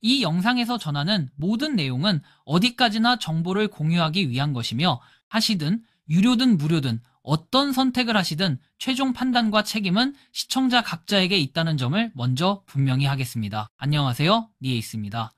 이 영상에서 전하는 모든 내용은 어디까지나 정보를 공유하기 위한 것이며 하시든 유료든 무료든 어떤 선택을 하시든 최종 판단과 책임은 시청자 각자에게 있다는 점을 먼저 분명히 하겠습니다. 안녕하세요, 니에이스입니다.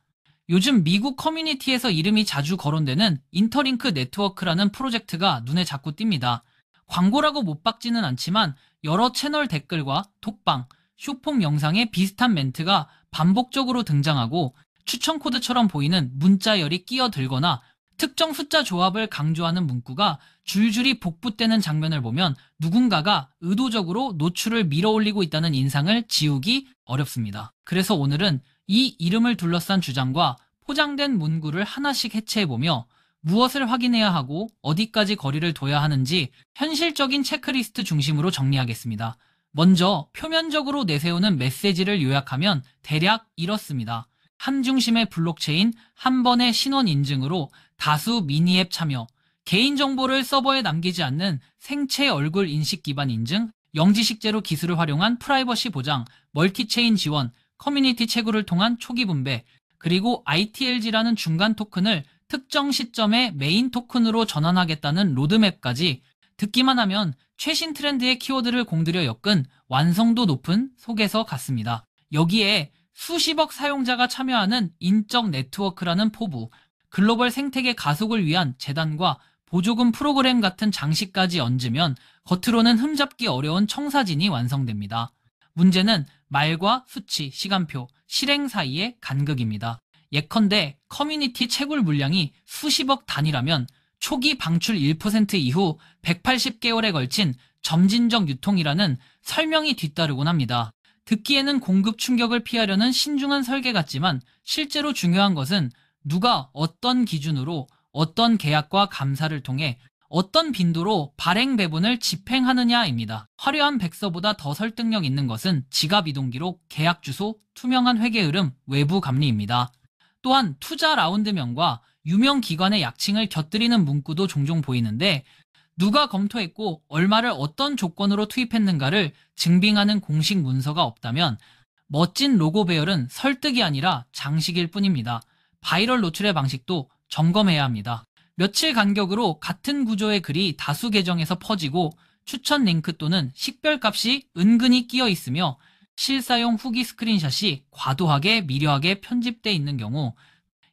요즘 미국 커뮤니티에서 이름이 자주 거론되는 인터링크 네트워크라는 프로젝트가 눈에 자꾸 띕니다. 광고라고 못 박지는 않지만 여러 채널 댓글과 톡방, 쇼폼 영상에 비슷한 멘트가 반복적으로 등장하고 추천 코드처럼 보이는 문자열이 끼어들거나 특정 숫자 조합을 강조하는 문구가 줄줄이 복붙되는 장면을 보면 누군가가 의도적으로 노출을 밀어올리고 있다는 인상을 지우기 어렵습니다. 그래서 오늘은 이 이름을 둘러싼 주장과 포장된 문구를 하나씩 해체해보며 무엇을 확인해야 하고 어디까지 거리를 둬야 하는지 현실적인 체크리스트 중심으로 정리하겠습니다. 먼저 표면적으로 내세우는 메시지를 요약하면 대략 이렇습니다. 함중심의 블록체인 한 번의 신원 인증으로 다수 미니앱 참여, 개인정보를 서버에 남기지 않는 생체 얼굴 인식 기반 인증, 영지식재료 기술을 활용한 프라이버시 보장, 멀티체인 지원, 커뮤니티 채굴을 통한 초기 분배, 그리고 ITLG라는 중간 토큰을 특정 시점에 메인 토큰으로 전환하겠다는 로드맵까지 듣기만 하면 최신 트렌드의 키워드를 공들여 엮은 완성도 높은 소개서 같습니다. 여기에 수십억 사용자가 참여하는 인적 네트워크라는 포부, 글로벌 생태계 가속을 위한 재단과 보조금 프로그램 같은 장식까지 얹으면 겉으로는 흠잡기 어려운 청사진이 완성됩니다. 문제는 말과 수치, 시간표, 실행 사이의 간극입니다. 예컨대 커뮤니티 채굴 물량이 수십억 단위라면 초기 방출 1% 이후 180개월에 걸친 점진적 유통이라는 설명이 뒤따르곤 합니다. 듣기에는 공급 충격을 피하려는 신중한 설계 같지만 실제로 중요한 것은 누가 어떤 기준으로 어떤 계약과 감사를 통해 어떤 빈도로 발행 배분을 집행하느냐입니다. 화려한 백서보다 더 설득력 있는 것은 지갑 이동 기록, 계약 주소, 투명한 회계 흐름, 외부 감리입니다. 또한 투자 라운드명과 유명 기관의 약칭을 곁들이는 문구도 종종 보이는데 누가 검토했고 얼마를 어떤 조건으로 투입했는가를 증빙하는 공식 문서가 없다면 멋진 로고 배열은 설득이 아니라 장식일 뿐입니다. 바이럴 노출의 방식도 점검해야 합니다. 며칠 간격으로 같은 구조의 글이 다수 계정에서 퍼지고 추천 링크 또는 식별값이 은근히 끼어 있으며 실사용 후기 스크린샷이 과도하게 미려하게 편집돼 있는 경우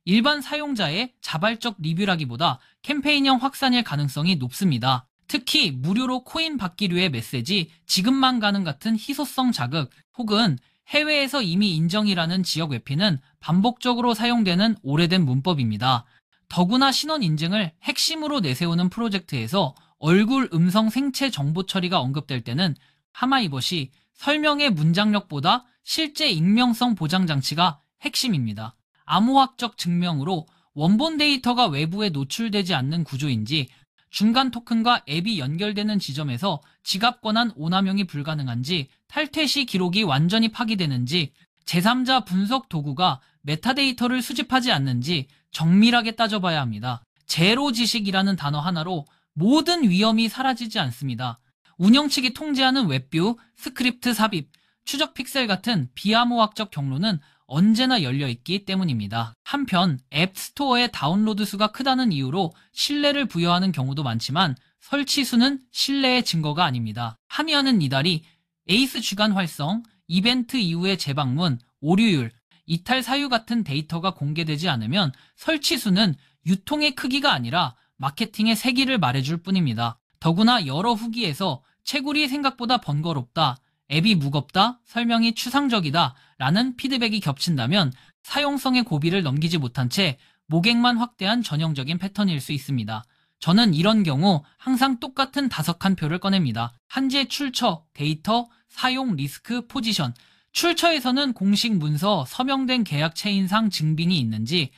일반 사용자의 자발적 리뷰라기보다 캠페인형 확산일 가능성이 높습니다. 특히 무료로 코인 받기류의 메시지, 지금만 가능 같은 희소성 자극 혹은 해외에서 이미 인정이라는 지역 외피는 반복적으로 사용되는 오래된 문법입니다. 더구나 신원 인증을 핵심으로 내세우는 프로젝트에서 얼굴 음성 생체 정보 처리가 언급될 때는 하마이벗이 설명의 문장력보다 실제 익명성 보장 장치가 핵심입니다. 암호학적 증명으로 원본 데이터가 외부에 노출되지 않는 구조인지, 중간 토큰과 앱이 연결되는 지점에서 지갑 권한 오남용이 불가능한지, 탈퇴 시 기록이 완전히 파기되는지, 제3자 분석 도구가 메타데이터를 수집하지 않는지 정밀하게 따져봐야 합니다. 제로 지식이라는 단어 하나로 모든 위험이 사라지지 않습니다. 운영 측이 통제하는 웹뷰, 스크립트 삽입, 추적 픽셀 같은 비암호학적 경로는 언제나 열려있기 때문입니다. 한편 앱 스토어의 다운로드 수가 크다는 이유로 신뢰를 부여하는 경우도 많지만 설치 수는 신뢰의 증거가 아닙니다. 함의하는 이달이 에이스 주간 활성, 이벤트 이후의 재방문, 오류율, 이탈 사유 같은 데이터가 공개되지 않으면 설치 수는 유통의 크기가 아니라 마케팅의 세기를 말해줄 뿐입니다. 더구나 여러 후기에서 채굴이 생각보다 번거롭다, 앱이 무겁다, 설명이 추상적이다 라는 피드백이 겹친다면 사용성의 고비를 넘기지 못한 채 모객만 확대한 전형적인 패턴일 수 있습니다. 저는 이런 경우 항상 똑같은 5칸 표를 꺼냅니다. 한지의 출처, 데이터, 사용 리스크, 포지션. 출처에서는 공식 문서, 서명된 계약 체인상 증빙이 있는지,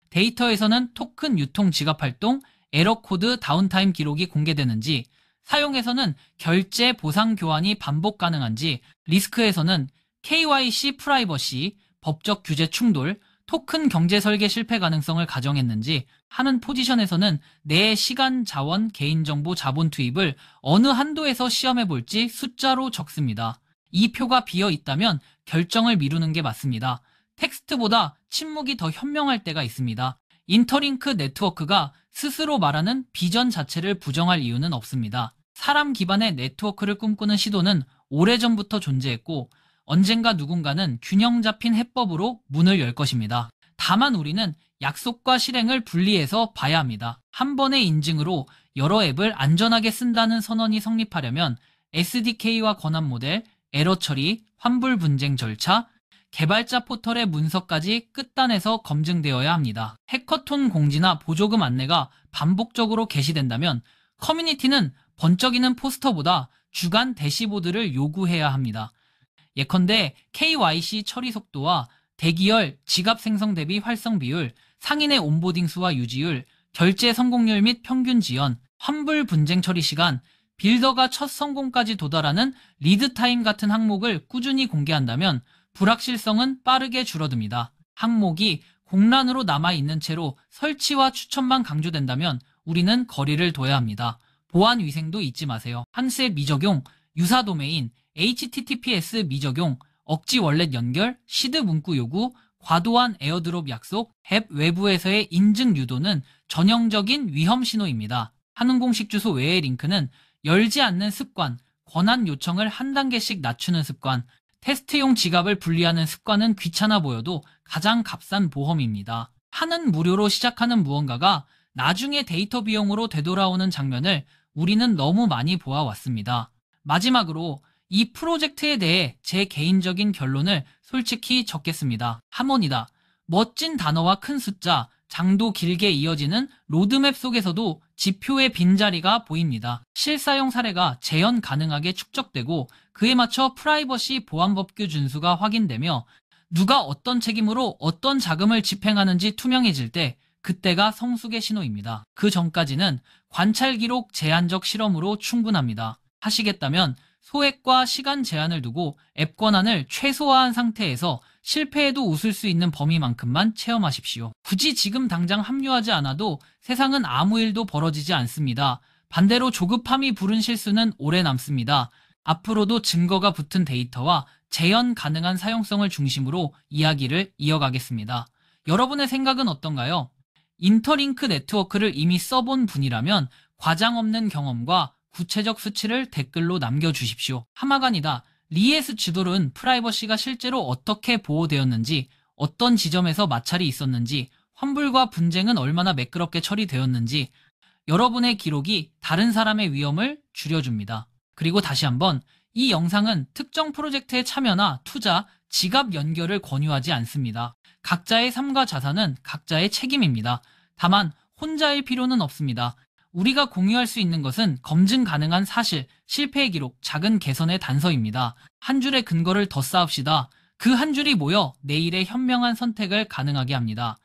데이터에서는 토큰 유통 지갑 활동, 에러 코드, 다운타임 기록이 공개되는지, 사용에서는 결제, 보상 교환이 반복 가능한지, 리스크에서는 KYC 프라이버시, 법적 규제 충돌, 토큰 경제 설계 실패 가능성을 가정했는지 하는 포지션에서는 내 시간, 자원, 개인정보 자본 투입을 어느 한도에서 시험해 볼지 숫자로 적습니다. 이 표가 비어 있다면 결정을 미루는 게 맞습니다. 텍스트보다 침묵이 더 현명할 때가 있습니다. 인터링크 네트워크가 스스로 말하는 비전 자체를 부정할 이유는 없습니다. 사람 기반의 네트워크를 꿈꾸는 시도는 오래전부터 존재했고 언젠가 누군가는 균형 잡힌 해법으로 문을 열 것입니다. 다만 우리는 약속과 실행을 분리해서 봐야 합니다. 한 번의 인증으로 여러 앱을 안전하게 쓴다는 선언이 성립하려면 SDK와 권한 모델, 에러 처리, 환불 분쟁 절차, 개발자 포털의 문서까지 끝단에서 검증되어야 합니다. 해커톤 공지나 보조금 안내가 반복적으로 게시된다면 커뮤니티는 번쩍이는 포스터보다 주간 대시보드를 요구해야 합니다. 예컨대 KYC 처리 속도와 대기열 지갑 생성 대비 활성 비율, 상인의 온보딩 수와 유지율, 결제 성공률 및 평균 지연, 환불 분쟁 처리 시간, 빌더가 첫 성공까지 도달하는 리드타임 같은 항목을 꾸준히 공개한다면 불확실성은 빠르게 줄어듭니다. 항목이 공란으로 남아있는 채로 설치와 추천만 강조된다면 우리는 거리를 둬야 합니다. 보안 위생도 잊지 마세요. 한스의 미적용, 유사 도메인, HTTPS 미적용, 억지 월렛 연결, 시드 문구 요구, 과도한 에어드롭 약속, 앱 외부에서의 인증 유도는 전형적인 위험 신호입니다. 하는 공식 주소 외의 링크는 열지 않는 습관, 권한 요청을 한 단계씩 낮추는 습관, 테스트용 지갑을 분리하는 습관은 귀찮아 보여도 가장 값싼 보험입니다. 하는 무료로 시작하는 무언가가 나중에 데이터 비용으로 되돌아오는 장면을 우리는 너무 많이 보아왔습니다. 마지막으로 이 프로젝트에 대해 제 개인적인 결론을 솔직히 적겠습니다. 하모니다. 멋진 단어와 큰 숫자, 장도 길게 이어지는 로드맵 속에서도 지표의 빈자리가 보입니다. 실사용 사례가 재현 가능하게 축적되고 그에 맞춰 프라이버시 보안법규 준수가 확인되며 누가 어떤 책임으로 어떤 자금을 집행하는지 투명해질 때 그때가 성숙의 신호입니다. 그 전까지는 관찰 기록 제한적 실험으로 충분합니다. 하시겠다면 소액과 시간 제한을 두고 앱 권한을 최소화한 상태에서 실패해도 웃을 수 있는 범위만큼만 체험하십시오. 굳이 지금 당장 합류하지 않아도 세상은 아무 일도 벌어지지 않습니다. 반대로 조급함이 부른 실수는 오래 남습니다. 앞으로도 증거가 붙은 데이터와 재현 가능한 사용성을 중심으로 이야기를 이어가겠습니다. 여러분의 생각은 어떤가요? 인터링크 네트워크를 이미 써본 분이라면 과장 없는 경험과 구체적 수치를 댓글로 남겨주십시오. 하마간이다. 리에스 지돌은 프라이버시가 실제로 어떻게 보호되었는지, 어떤 지점에서 마찰이 있었는지, 환불과 분쟁은 얼마나 매끄럽게 처리되었는지 여러분의 기록이 다른 사람의 위험을 줄여줍니다. 그리고 다시 한번 이 영상은 특정 프로젝트의 참여나 투자, 지갑 연결을 권유하지 않습니다. 각자의 삶과 자산은 각자의 책임입니다. 다만 혼자일 필요는 없습니다. 우리가 공유할 수 있는 것은 검증 가능한 사실, 실패의 기록, 작은 개선의 단서입니다. 한 줄의 근거를 더 쌓읍시다. 그 한 줄이 모여 내일의 현명한 선택을 가능하게 합니다.